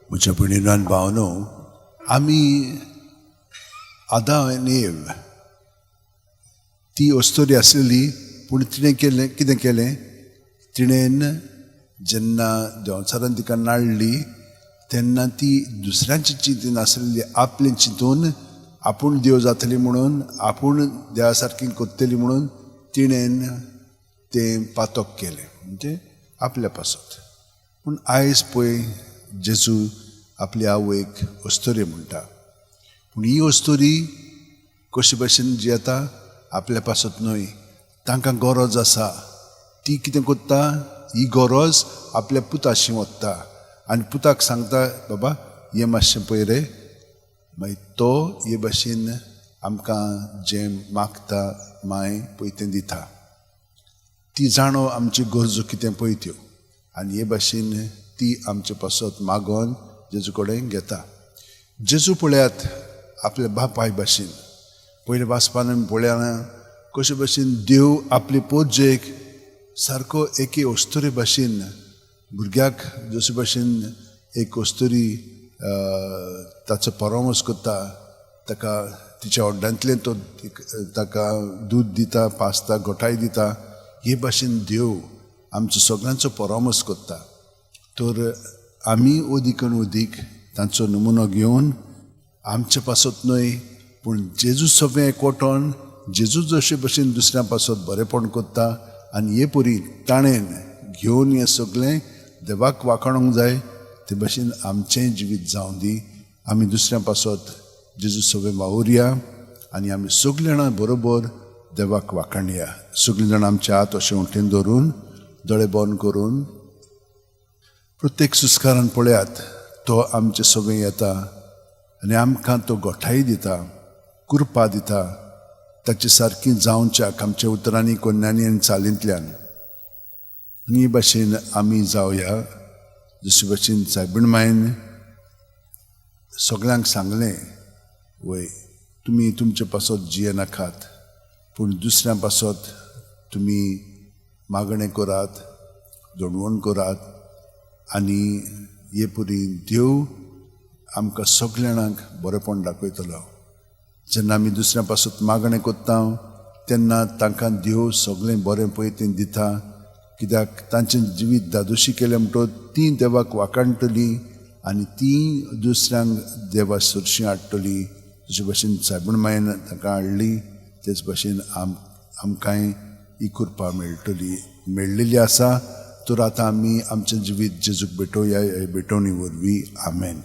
म्हज्या भयणीनो आनी भावनो, आमी आदाम आनी एव ती अस्तोरी आसलेली, पूण तिणें कितें केलें, तिणेन जेन्ना देंवचारान तिका नाडली तेन्ना ती दुसऱ्यांची चिंतून आसलेली, आपलें चिंतून आपूण देव जातली म्हणून, आपूण देवा सारकी कोत्तली म्हणून तिणेन तें पातक केलें, म्हणजे आपल्या पासत. पूण आयज पळय जेजू आपली आवयक अस्तोरी म्हणटा, पूण ही अस्तोरी कशे भशेन जियेता, आपल्या पासत न्हय, तांकां गरज आसा, ती कितें कोत्ता, ही गरज आपल्या पुताशी वत्ता आनी पुताक सांगता, बाबा हें मातशें पळय रे, मागीर तो हे भाशेन आमकां जें मागता माय पळय तें दिता. ती जाणो आमची गरजो कितें पळय त्यो, आनी हे भाशेन ती आमचे पासत मागोन जेजू कडेन घेता. जेजू पळयात आपल्या बापाय भाशेन, पयले वाचपान आमी पळयना कशे भाशेन देव आपले पोरजेक सारको एके अस्तोरे भाशेन भुरग्याक जशे भाशेन एक अस्तोरी ताचो परामर्श करता, ताका तिच्या ओड्ड्यांतलें तो ताका दूद दिता, पाजता, घोटाय दिता, हे भाशेन देव आमचो सगळ्यांचो परामर्श करता. तर आमी अदीकन अदीक तांचो नमुनो घेवन आमचे पासत न्हय, पूण जेजू सगळें एकवटोन जेजू जशे भशेन दुसऱ्यां पासत बरेपण करता आनी हे परी ताणेन घेवन हें सगळें देवाक वाखाणूंक जाय, ते भशेन आमचें जिवीत जावं दी. आमी दुसऱ्यां पासत जेजू सगळें वावुरया आनी आमी सगळीं जाणां बरोबर देवाक वाखाणया. सगळीं जाणां आमचे हात अशें उठेन धरून, दोळे बंद करून, प्रत्येक सुस्कारान पळयात तो आमचें सगळें येता आनी आमकां तो घोटाय दिता, कृपा दिता, ताचे सारकी जावच्याक आमच्या उतरांनी, कोन्यांनी आनी चालींतल्यान. ही भाशेन आमी जावया, जशे भशेन सायबीण मायन सगळ्यांक सांगलें, वय तुमी तुमचे पासत जियेनाकात, पूण दुसऱ्यां पासत तुमी मागणें करात, दडवण करात, आनी हे परी देव आमकां सगळ्या जाणांक बरेपण दाखयतलो. जेन्ना आमी दुसऱ्यां पासत मागणें कोत्ता तेन्ना तांकां देव सगळें बरें पळय तें दिता, कित्याक तांचें जिवीत दादोशी केलें म्हणटच ती देवाक वाखाणटली आनी ती दुसऱ्यांक देवा सुरशीं हाडटली. जशे भशेन सायबीण मायन ताका हाडली, तेच भशेन आमकांय ही कृपा मेळिल्ली आसा. तर आतां आमी आमचें जिवीत जेजूक भेटोवया, हे भेटोवणी वरवीं. आमेन.